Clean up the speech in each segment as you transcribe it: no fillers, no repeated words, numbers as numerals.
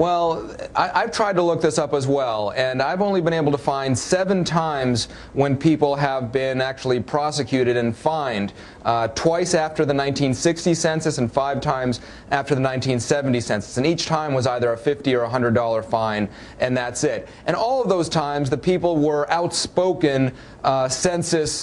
Well, I've tried to look this up as well, and I've only been able to find 7 times when people have been actually prosecuted and fined, twice after the 1960 census and 5 times after the 1970 census. And each time was either a $50 or $100 fine, and that's it. And all of those times, the people were outspoken census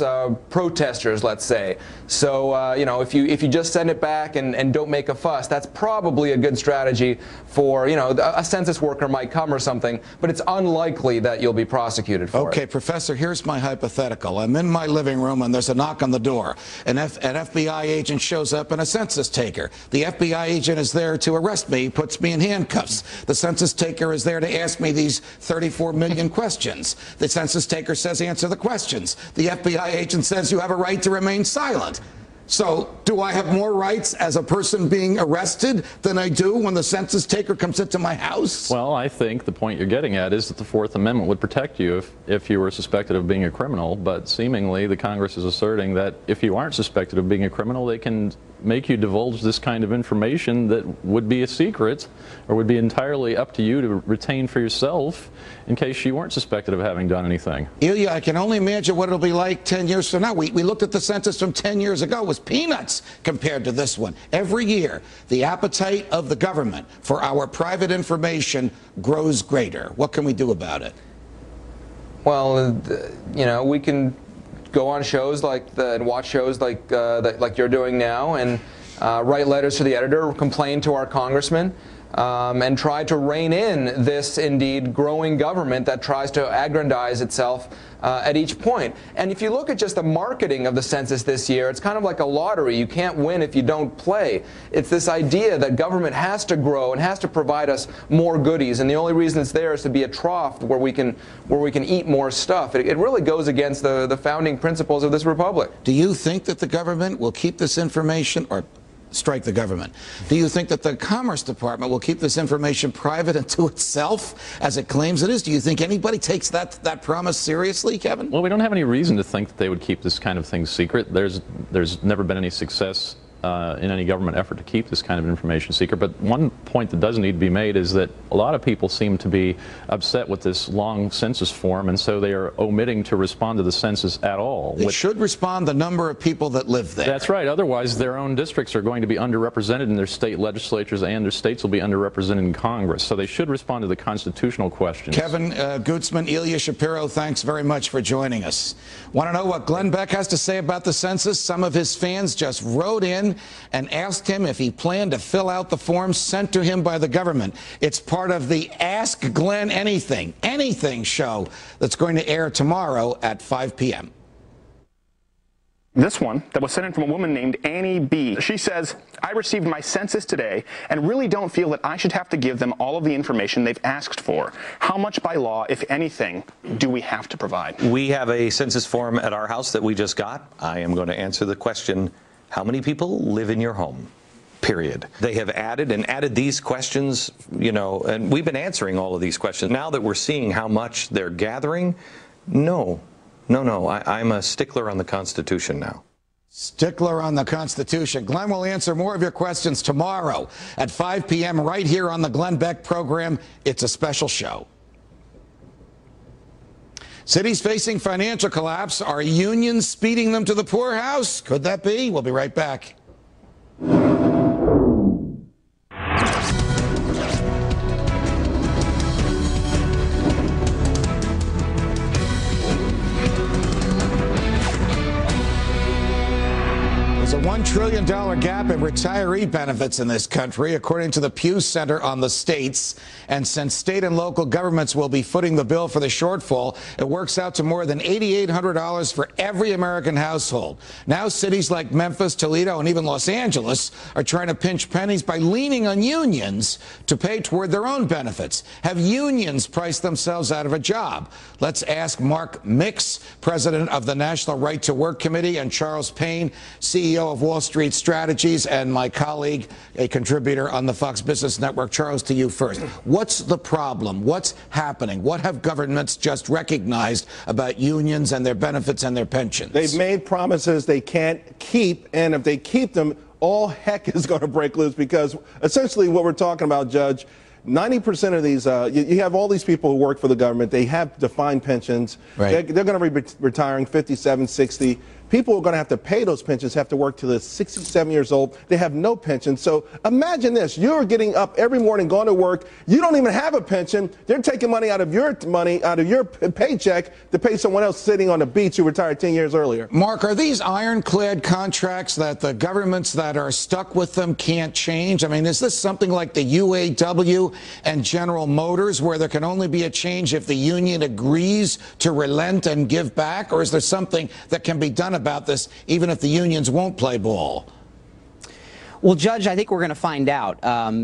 protesters, let's say. So, you know, if you just send it back and don't make a fuss, that's probably a good strategy for, you know, a census worker might come or something, but it's unlikely that you'll be prosecuted for it. Okay, Professor, here's my hypothetical. I'm in my living room and there's a knock on the door. An FBI agent shows up and a census taker. The FBI agent is there to arrest me, puts me in handcuffs. The census taker is there to ask me these 34 million questions. The census taker says, answer the questions. The FBI agent says you have a right to remain silent. So do I have more rights as a person being arrested than I do when the census taker comes into my house? Well, I think the point you're getting at is that the Fourth Amendment would protect you if you were suspected of being a criminal, but seemingly the Congress is asserting that if you aren't suspected of being a criminal, they can make you divulge this kind of information that would be a secret or would be entirely up to you to retain for yourself in case you weren't suspected of having done anything. Ilya, I can only imagine what it'll be like 10 years from now. We looked at the census from 10 years ago. It was peanuts compared to this one. Every year, the appetite of the government for our private information grows greater. What can we do about it? Well, you know, we can go on shows and watch shows like you're doing now, and write letters to the editor, complain to our congressman, and try to rein in this indeed growing government that tries to aggrandize itself at each point. And if you look at just the marketing of the census this year, it's kind of like a lottery. You can't win if you don't play. It's this idea that government has to grow and has to provide us more goodies, and the only reason it's there is to be a trough where we can eat more stuff. It really goes against the founding principles of this republic. Do you think that the government will keep this information, or strike the government? Do you think that the Commerce Department will keep this information private and to itself as it claims it is? Do you think anybody takes that promise seriously, Kevin? Well, we don't have any reason to think that they would keep this kind of thing secret. There's never been any success in any government effort to keep this kind of information secret. But one point that does need to be made is that a lot of people seem to be upset with this long census form, and so they are omitting to respond to the census at all. It should respond the number of people that live there. That's right. Otherwise, their own districts are going to be underrepresented in their state legislatures, and their states will be underrepresented in Congress. So they should respond to the constitutional questions. Kevin Gutzman, Ilya Shapiro, thanks very much for joining us. Want to know what Glenn Beck has to say about the census? Some of his fans just wrote in and asked him if he planned to fill out the forms sent to him by the government. It's part of the Ask Glenn Anything show that's going to air tomorrow at 5 p.m. This one that was sent in from a woman named Annie B. She says, I received my census today and really don't feel that I should have to give them all of the information they've asked for. How much by law, if anything, do we have to provide? We have a census form at our house that we just got. I am going to answer the question, how many people live in your home? Period. They have added these questions, you know, and we've been answering all of these questions. Now that we're seeing how much they're gathering, no, I'm a stickler on the Constitution now. Stickler on the Constitution. Glenn will answer more of your questions tomorrow at 5 p.m. right here on the Glenn Beck program. It's a special show. Cities facing financial collapse. Are unions speeding them to the poorhouse? Could that be? We'll be right back. There's a $1 trillion gap in retiree benefits in this country, according to the Pew Center on the states. And since state and local governments will be footing the bill for the shortfall, it works out to more than $8,800 for every American household. Now cities like Memphis, Toledo, and even Los Angeles are trying to pinch pennies by leaning on unions to pay toward their own benefits. Have unions priced themselves out of a job? Let's ask Mark Mix, president of the National Right to Work Committee, and Charles Payne, CEO of Wall Street Strategies, and my colleague, a contributor on the Fox Business Network. Charles, to you first. What's the problem? What's happening? What have governments just recognized about unions and their benefits and their pensions? They've made promises they can't keep, and if they keep them, all heck is going to break loose, because essentially what we're talking about, Judge, 90% of these, you have all these people who work for the government. They have defined pensions. Right. They're going to be retiring 57, 60. People who are going to have to pay those pensions have to work till they're 67 years old. They have no pension. So imagine this. You're getting up every morning, going to work. You don't even have a pension. They're taking money, out of your paycheck to pay someone else sitting on the beach who retired 10 years earlier. Mark, are these ironclad contracts that the governments that are stuck with them can't change? I mean, is this something like the UAW and General Motors, where there can only be a change if the union agrees to relent and give back? Or is there something that can be done about this, even if the unions won't play ball? Well, Judge, I think we're going to find out.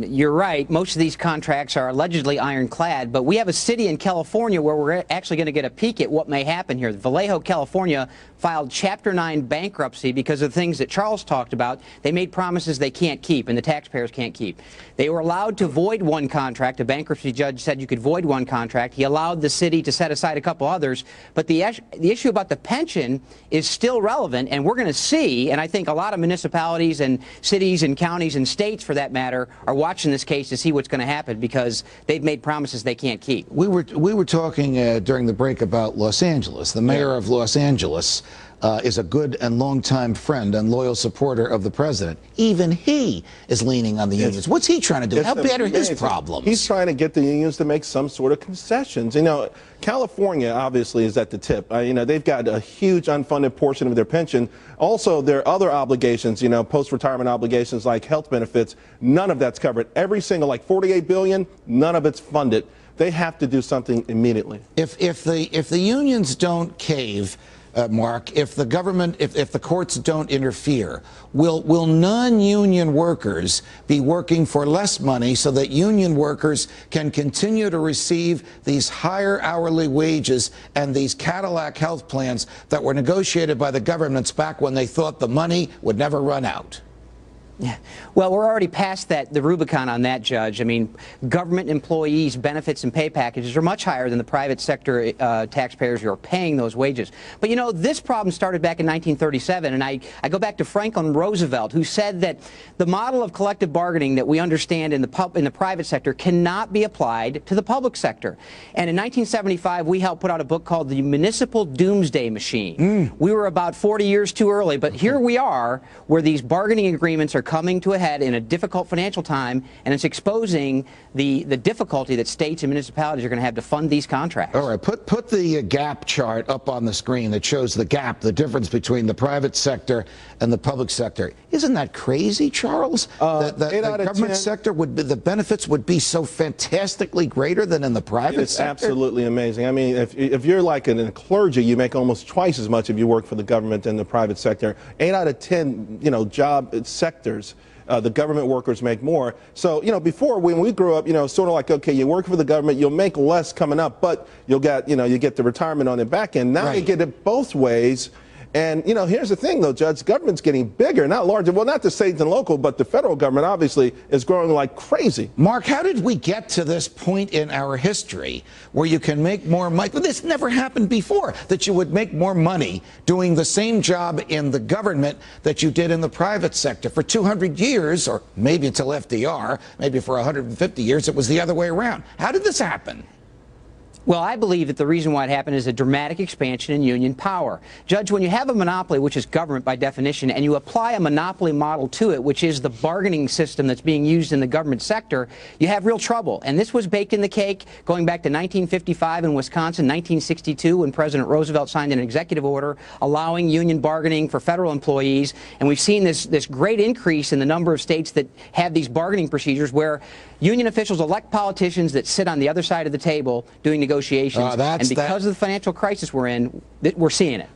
You're right. Most of these contracts are allegedly ironclad, but we have a city in California where we're actually going to get a peek at what may happen here. Vallejo, California filed Chapter 9 bankruptcy because of things that Charles talked about. They made promises they can't keep and the taxpayers can't keep. They were allowed to void one contract. A bankruptcy judge said you could void one contract. He allowed the city to set aside a couple others. But the issue about the pension is still relevant, and we're going to see, and I think a lot of municipalities and cities and counties and states, for that matter, are watching this case to see what's going to happen because they've made promises they can't keep. We were talking during the break about Los Angeles. The mayor of Los Angeles is a good and longtime friend and loyal supporter of the president. Even he is leaning on the unions. What's he trying to do? How bad are his problems? He's trying to get the unions to make some sort of concessions. You know, California obviously is at the tip. You know, they've got a huge unfunded portion of their pension. Also, there are other obligations, you know, post-retirement obligations like health benefits. None of that's covered. Every single, like $48 billion, none of it's funded. They have to do something immediately. If the unions don't cave, Mark, if the government, if the courts don't interfere, will non-union workers be working for less money so that union workers can continue to receive these higher hourly wages and these Cadillac health plans that were negotiated by the governments back when they thought the money would never run out? Yeah. Well, we're already past the Rubicon on that, Judge. I mean, government employees' benefits and pay packages are much higher than the private sector taxpayers who are paying those wages. But, you know, this problem started back in 1937, and I go back to Franklin Roosevelt, who said that the model of collective bargaining that we understand in the private sector cannot be applied to the public sector. And in 1975, we helped put out a book called The Municipal Doomsday Machine. We were about 40 years too early, but here we are, where these bargaining agreements are coming to a head in a difficult financial time, and it's exposing the difficulty that states and municipalities are going to have to fund these contracts. All right, put the gap chart up on the screen that shows the gap, the difference between the private sector and the public sector. Isn't that crazy, Charles? That the government sector would be, the benefits would be so fantastically greater than in the private sector? It's absolutely amazing. I mean, if you're like in clergy, you make almost twice as much if you work for the government than the private sector. 8 out of 10, you know, job sectors, the government workers make more. So, you know, before, when we grew up, you know, sort of like, okay, you work for the government, you'll make less coming up, but you'll get, you know, you get the retirement on the back end. Now you get it both ways. And, you know, here's the thing, though, Judge. Government's getting bigger, not larger. Well, not the state and local, but the federal government, obviously, is growing like crazy. Mark, how did we get to this point in our history where you can make more money? Well, this never happened before, that you would make more money doing the same job in the government that you did in the private sector. For 200 years, or maybe until FDR, maybe for 150 years, it was the other way around. How did this happen? Well, I believe that the reason why it happened is a dramatic expansion in union power. Judge, when you have a monopoly, which is government by definition, and you apply a monopoly model to it, which is the bargaining system that's being used in the government sector, you have real trouble. And this was baked in the cake going back to 1955 in Wisconsin, 1962 when President Roosevelt signed an executive order allowing union bargaining for federal employees. And we've seen this great increase in the number of states that have these bargaining procedures where union officials elect politicians that sit on the other side of the table doing negotiations. And because of the financial crisis we're in, we're seeing it.